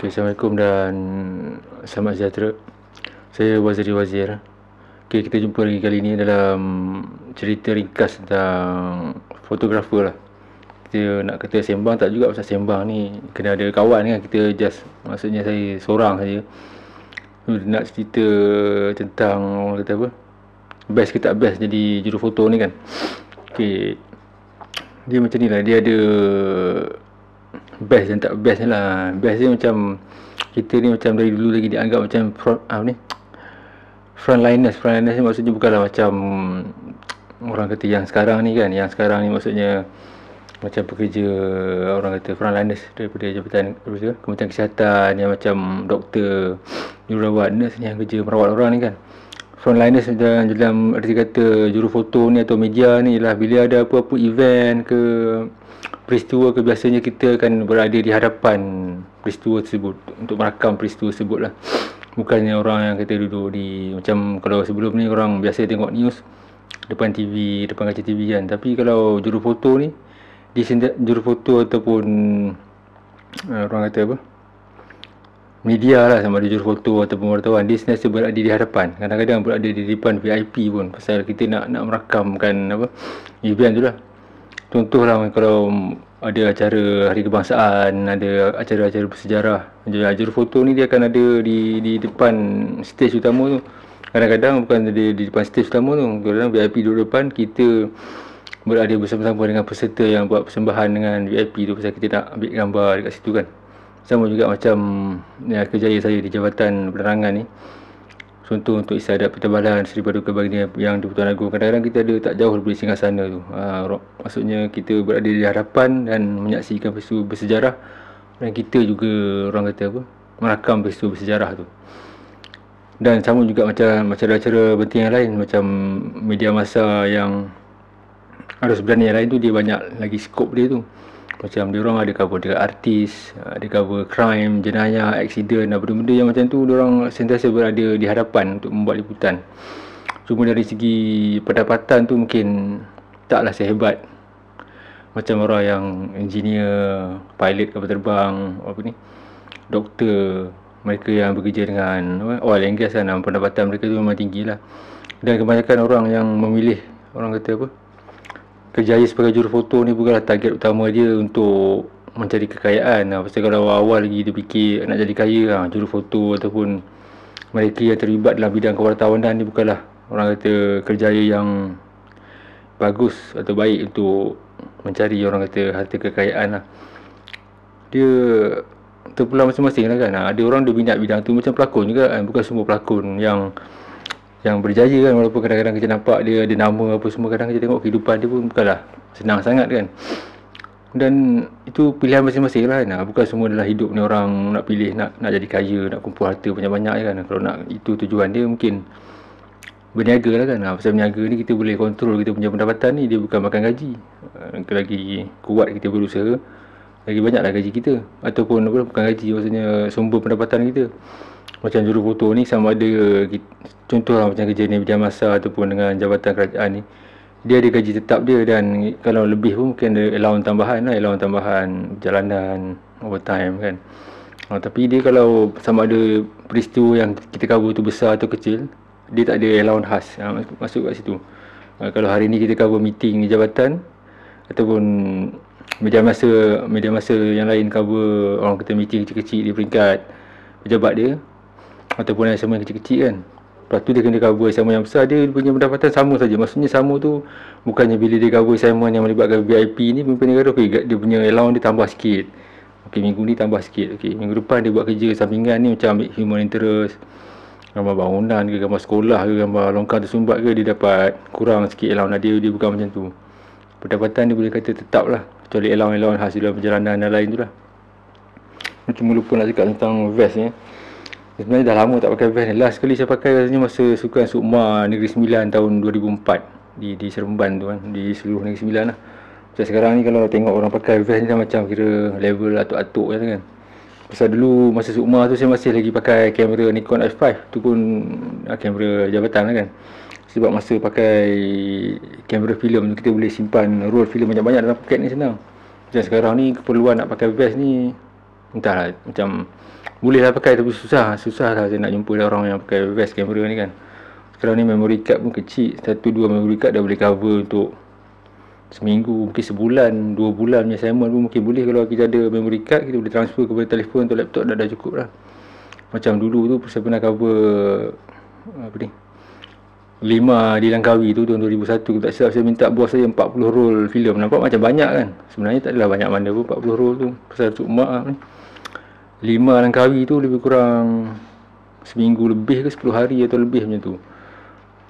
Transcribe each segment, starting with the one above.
Okay, Assalamualaikum dan selamat sejahtera. Saya Waziri Wazir. Okay, kita jumpa lagi kali ini dalam cerita ringkas tentang fotografer lah. Kita nak kata sembang tak juga pasal sembang ni. Kena ada kawan kan, kita just, maksudnya saya seorang saja. Nak cerita tentang, orang kata apa, best ke tak best jadi jurufoto ni kan. Okay, dia macam ni lah, dia ada best dan tak best ni lah. Best dia macam, kita ni macam dari dulu lagi dianggap macam frontliners ni maksudnya bukanlah macam orang kata yang sekarang ni kan. Yang sekarang ni maksudnya macam pekerja, orang kata frontliners daripada jabatan Kementerian Kesihatan, yang macam doktor, jururawat, nurse ni yang kerja merawat orang ni kan. Frontliners dalam arti kata jurufoto ni atau media ni lah, bila ada apa-apa event ke peristiwa ke, biasanya kita akan berada di hadapan peristiwa tersebut untuk merakam peristiwa tersebut lah. Bukannya orang yang kata duduk di, macam kalau sebelum ni orang biasa tengok news depan TV, depan kaca TV kan. Tapi kalau jurufoto ni, di jurufoto ataupun orang kata apa, media lah, sama ada jurufoto ataupun wartawan, dia sentiasa berada di hadapan. Kadang-kadang berada di depan VIP pun, pasal kita nak merakamkan apa, event tu lah. Contoh lah, kalau ada acara hari kebangsaan, ada acara-acara bersejarah, jurufoto ni dia akan ada di depan stage utama tu. Kadang-kadang bukan ada di depan stage utama tu, kadang-kadang VIP duduk depan, kita berada bersama-sama dengan peserta yang buat persembahan dengan VIP tu, pasal kita nak ambil gambar dekat situ kan. Sama juga macam ya, kerjaya saya di Jabatan Penerangan ni. Contoh untuk isadat pertebalan Seri Paduka Baginda yang di Pertuan Agong, kadang-kadang kita ada tak jauh daripada singgasana tu. Maksudnya kita berada di hadapan dan menyaksikan peristiwa bersejarah, dan kita juga orang kata apa, merakam peristiwa bersejarah tu. Dan sama juga macam acara penting yang lain, macam media massa yang ada sebenarnya yang lain tu, dia banyak lagi skop dia tu. Macam dia orang ada cover dekat artis, ada cover crime, jenayah, aksiden, benda-benda yang macam tu, dia orang sentiasa berada di hadapan untuk membuat liputan. Cuma dari segi pendapatan tu mungkin taklah sehebat macam orang yang engineer, pilot kapal terbang, apa ni, doktor, mereka yang bekerja dengan oil and gas kan. Pendapatan mereka tu memang tinggi lah. Dan kebanyakan orang yang memilih, orang kata apa, kerjaya sebagai jurufoto ni bukanlah target utama dia untuk mencari kekayaan. Pasal kalau awal lagi dia fikir nak jadi kaya, jurufoto ataupun mereka yang terlibat dalam bidang kewartawanan ni bukanlah orang kata kerjaya yang bagus atau baik untuk mencari, orang kata, harta kekayaan lah. Dia terpulang masing-masing lah kan. Ada orang dia minat bidang tu, macam pelakon juga kan. Bukan semua pelakon yang berjaya kan, walaupun kadang-kadang kita nampak dia ada nama apa semua, kadang kita tengok kehidupan dia pun bukanlah senang sangat kan. Dan itu pilihan masing-masing lah kan. Bukan semua adalah hidup ni orang nak pilih nak jadi kaya, nak kumpul harta banyak-banyak kan. Kalau nak itu tujuan dia, mungkin berniaga lah kan. Pasal berniaga ni kita boleh kontrol kita punya pendapatan ni, dia bukan makan gaji. Lagi kuat kita berusaha, lagi banyaklah gaji kita. Ataupun apa, bukan gaji, maksudnya sumber pendapatan kita. Macam jurufoto ni, sama ada contoh lah macam kerja ni media massa ataupun dengan jabatan kerajaan ni, dia ada gaji tetap dia, dan kalau lebih pun mungkin ada allowance tambahan lah, allowance tambahan perjalanan, overtime kan. Tapi dia kalau sama ada peristiwa yang kita cover tu besar atau kecil, dia tak ada allowance khas masuk kat situ. Kalau hari ni kita cover meeting di jabatan, ataupun media masa yang lain cover, orang kata, meeting kecil-kecil di peringkat pejabat dia, ataupun assignment kecil-kecil kan. Lepas tu dia kena cover assignment yang besar, dia punya pendapatan sama saja. Maksudnya sama tu bukannya bila dia cover assignment yang melibatkan VIP ni, pemimpin negara, dia punya allowance dia tambah sikit. Minggu ni tambah sikit. Minggu depan dia buat kerja sampingan ni, macam ambil human interest, gambar bangunan ke, gambar sekolah ke, gambar longkang tersumbat ke, dia dapat kurang sikit allowance. Dia bukan macam tu. Pendapatan dia boleh kata tetap lah, kecuali allowance khas dalam perjalanan dan lain tu lah. Cuma lupa nak cakap tentang vest ni. Sebenarnya dah lama tak pakai vest ni. Last kali saya pakai rasanya masa Sukan Sukma Negeri Sembilan tahun 2004 di Seremban tu kan, di seluruh Negeri Sembilan lah. Macam sekarang ni kalau tengok orang pakai vest ni dah macam kira level atuk-atuk kan. Pasal dulu masa Sukma tu saya masih lagi pakai kamera Nikon F5, tu pun kamera jabatan lah kan. Sebab masa pakai kamera filem kita boleh simpan roll filem banyak-banyak dalam poket ni, senang. Macam sekarang ni keperluan nak pakai vest ni entahlah, macam boleh lah pakai tapi susah lah saya nak jumpa orang yang pakai best kamera ni kan. Sekarang ni memory card pun kecil, 1-2 memory card dah boleh cover untuk seminggu, mungkin sebulan, 2 bulan punya assignment pun mungkin boleh. Kalau kita ada memory card, kita boleh transfer kepada telefon atau laptop, dah cukup lah. Macam dulu tu saya pernah cover 5 di Langkawi tu tahun 2001, tak silap saya minta bos saya 40 roll filem. Nampak macam banyak kan, sebenarnya tak adalah banyak mana pun 40 roll tu, pasal untuk mak ni 5 Langkawi tu lebih kurang seminggu lebih ke 10 hari atau lebih macam tu.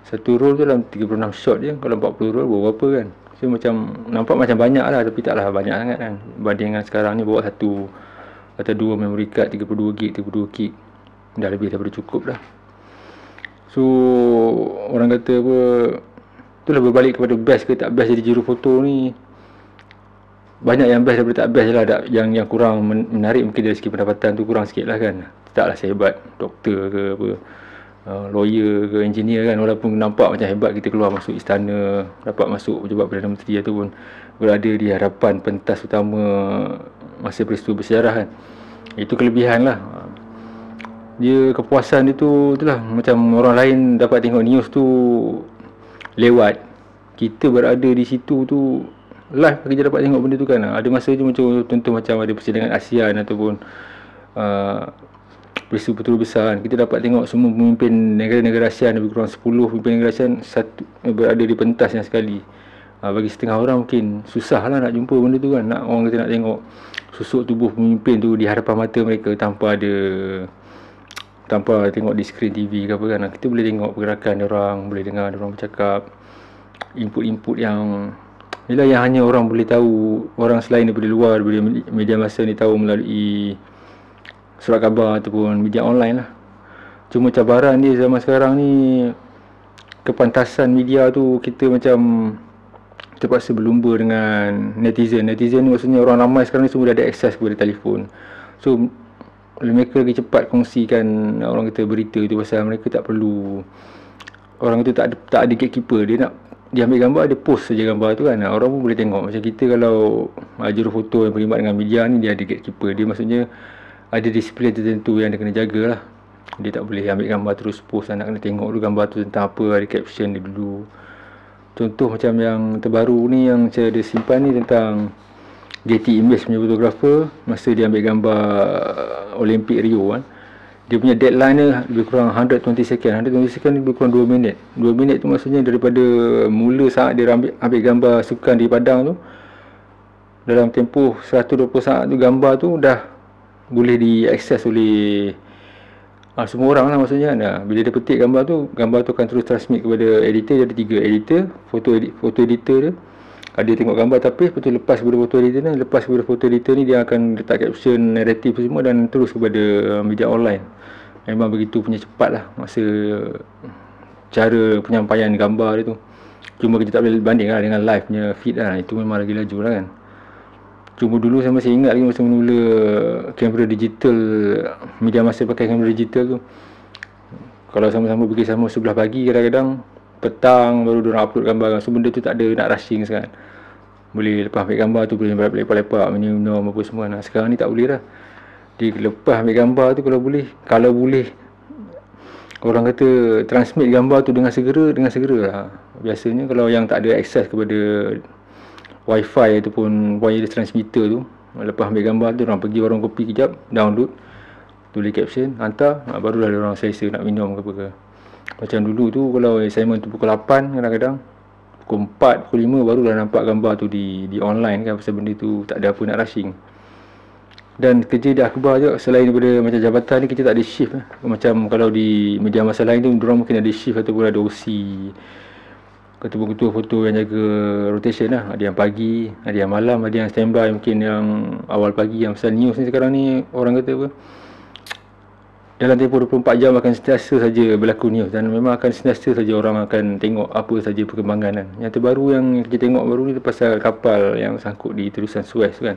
Satu roll tu dalam 36 shot je, kalau 40 roll bawa berapa kan. So macam nampak macam banyak lah, tapi taklah banyak sangat kan. Bandingan sekarang ni bawa 1 atau 2 memory card 32GB, 32GB dah lebih daripada cukup dah. So orang kata apa, itulah berbalik kepada best ke tak best jadi juru foto ni. Banyak yang best daripada tak best lah. Yang kurang menarik mungkin dari segi pendapatan tu kurang sikit lah kan. Taklah sehebat doktor ke apa, lawyer ke engineer kan. Walaupun nampak macam hebat, kita keluar masuk istana, dapat masuk pejabat Perdana Menteri ataupun berada di hadapan pentas utama masa peristiwa bersejarah kan. Itu kelebihan lah. Dia kepuasan dia tu, itulah macam orang lain dapat tengok news tu lewat, kita berada di situ tu live, kita dapat tengok benda tu kan. Ada masa je macam contoh macam ada persidangan ASEAN ataupun peristiwa betul besar kan, kita dapat tengok semua pemimpin negara-negara ASEAN, lebih kurang 10 pemimpin negara ASEAN berada di pentasnya sekali. Bagi setengah orang mungkin susah lah nak jumpa benda tu kan. Orang kata nak tengok susuk tubuh pemimpin tu di hadapan mata mereka tanpa tengok di skrin TV ke apa kan. Kita boleh tengok pergerakan orang, boleh dengar orang bercakap, input-input yang inilah yang hanya orang boleh tahu, orang selain daripada luar, daripada media massa ni tahu melalui surat khabar ataupun media online lah. Cuma cabaran dia zaman sekarang ni, kepantasan media tu, kita macam terpaksa berlumba dengan netizen. Netizen ni maksudnya orang ramai sekarang ni semua dah ada akses kepada telefon. So mereka lagi cepat kongsikan orang kata berita tu, pasal mereka tak perlu, orang kata tak ada gatekeeper. Dia ambil gambar, dia post saja gambar tu kan. Orang pun boleh tengok. Macam kita kalau juru foto yang berkhidmat dengan media ni, dia ada gatekeeper. Dia maksudnya ada disiplin tertentu yang dia kena jaga lah. Dia tak boleh ambil gambar terus post, nak kena tengok dulu gambar tu tentang apa, ada caption dia dulu. Contoh macam yang terbaru ni yang saya ada simpan ni, tentang Getty Images punya fotografer, masa dia ambil gambar Olimpik Rio kan, dia punya deadline dia lebih kurang 120 second. 120 second lebih kurang 2 minit. 2 minit tu maksudnya daripada mula saat dia ambil gambar sukan di padang tu, dalam tempoh 120 saat tu, gambar tu dah boleh diakses oleh semua orang lah maksudnya. Bila dia petik gambar tu akan terus transmit kepada editor. Dia ada 3 editor, foto editor dia. Dia tengok gambar tapis, lepas tu lepas kepada foto editor ni, dia akan letak caption, naratif semua dan terus kepada media online. Memang begitu punya cepat lah masa cara penyampaian gambar dia tu. Cuma kita tak boleh banding lah dengan live punya feed lah. Itu memang lagi laju lah kan. Cuma dulu saya masih ingat lagi masa mula kamera digital, media masa pakai kamera digital tu, kalau sama-sama pergi sama sebelah pagi, kadang-kadang petang baru diorang upload gambar. So benda tu tak ada nak rushing sangat. Boleh lepas ambil gambar tu boleh lepak-lepak, minum apa semua. Sekarang ni tak boleh dah. Dia lepas ambil gambar tu, kalau boleh orang kata transmit gambar tu dengan segera lah. Biasanya kalau yang tak ada akses kepada wifi ataupun wireless transmitter tu, lepas ambil gambar tu, orang pergi warung kopi kejap, download, tulis caption, hantar, barulah orang selesa nak minum ke apa ke. Macam dulu tu kalau assignment tu pukul 8, kadang-kadang pukul 4, pukul 5 barulah nampak gambar tu di online kan, pasal benda tu tak ada apa nak rushing. Dan kerja di akhbar je, selain daripada macam jabatan ni, kita tak ada shift lah. Macam kalau di media masa lain tu, diorang mungkin ada shift ataupun ada OC, ketua-ketua foto yang jaga rotation lah. Ada yang pagi, ada yang malam, ada yang standby, mungkin yang awal pagi. Yang pasal news ni sekarang ni, orang kata apa, dalam tempoh 24 jam akan sentiasa saja berlaku news, dan memang akan sentiasa saja orang akan tengok apa saja perkembangan kan. Yang terbaru yang kita tengok baru ni pasal kapal yang sangkut di terusan Suez kan.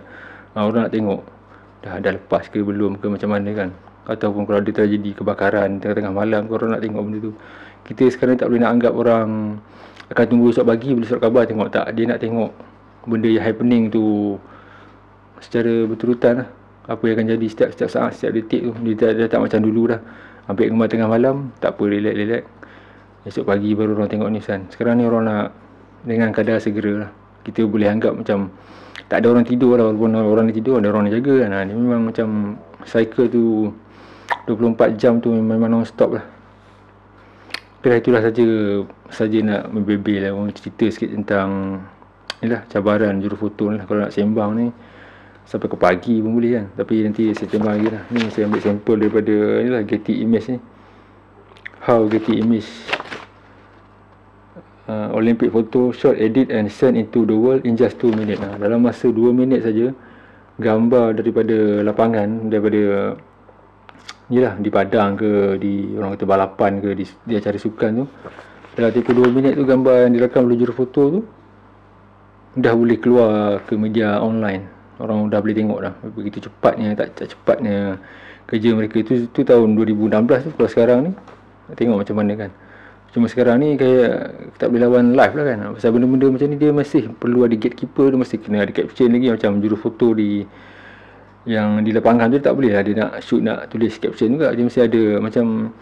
Orang nak tengok dah lepas ke belum ke, macam mana kan. Ataupun kalau ada terjadi kebakaran tengah-tengah malam, orang nak tengok benda tu. Kita sekarang tak boleh nak anggap orang akan tunggu esok pagi boleh surat khabar tengok, tak. Dia nak tengok benda yang happening tu secara berturutan lah. apa yang akan jadi setiap saat, setiap detik tu. Dia tak macam dulu dah, ambil gambar tengah malam, tak apa, relax, esok pagi baru orang tengok news kan. Sekarang ni orang nak dengan kadar segera lah. Kita boleh anggap macam tak ada orang tidur lah, walaupun orang ni tidur, ada orang ni jaga kan. Dia memang macam cycle tu 24 jam tu memang non-stop lah. Okay, itulah saja nak membebel lah, orang cerita sikit tentang inilah cabaran jurufoto ni lah. Kalau nak sembang ni sampai ke pagi pun boleh kan, tapi nanti saya sembang lagi lah. Ni saya ambil sampel daripada inilah Getty Image ni. How Getty Image Olympic photo shot, edit and send into the world in just 2 minutes. Dalam masa 2 minit saja, gambar daripada lapangan, daripada yelah di padang ke, di orang kata balapan ke, di acara sukan tu, dalam tempoh 2 minit tu gambar yang direkam oleh jurufoto tu dah boleh keluar ke media online. Orang dah boleh tengok dah. Begitu cepatnya, tak cepatnya kerja mereka. Itu tahun 2016 tu. Kalau sekarang ni tengok macam mana kan. Cuma sekarang ni kayak tak boleh lawan live lah kan. Pasal benda-benda macam ni dia masih perlu ada gatekeeper, dia mesti kena ada caption lagi. Macam jurufoto yang di lapangan tu tak boleh lah dia nak shoot, nak tulis caption juga. Dia mesti ada macam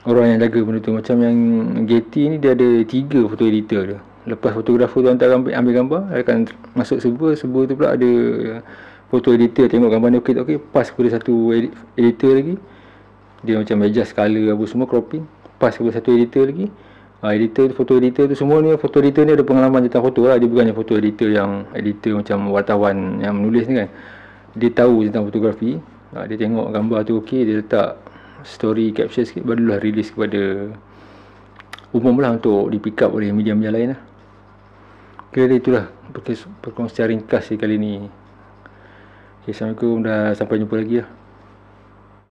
orang yang jaga benda tu. Macam yang Getty ni dia ada 3 foto editor dia. Lepas fotografer tu hantar ambil gambar, dia akan masuk server tu pula ada foto editor, tengok gambar ni okey, pas kepada satu editor lagi, dia macam adjust color apa semua, cropping, pas kepada satu editor lagi. Foto editor tu semua ni, foto editor ni ada pengalaman tentang foto lah. Dia bukannya foto editor yang editor macam wartawan yang menulis ni kan. Dia tahu tentang fotografi. Dia tengok gambar tu okey, dia letak story caption sikit, barulah release kepada umum lah untuk di pick up oleh media-media lain lah. Okay, itulah perkongsian ringkas kali ni. Okay, Assalamualaikum, dah sampai jumpa lagi lah.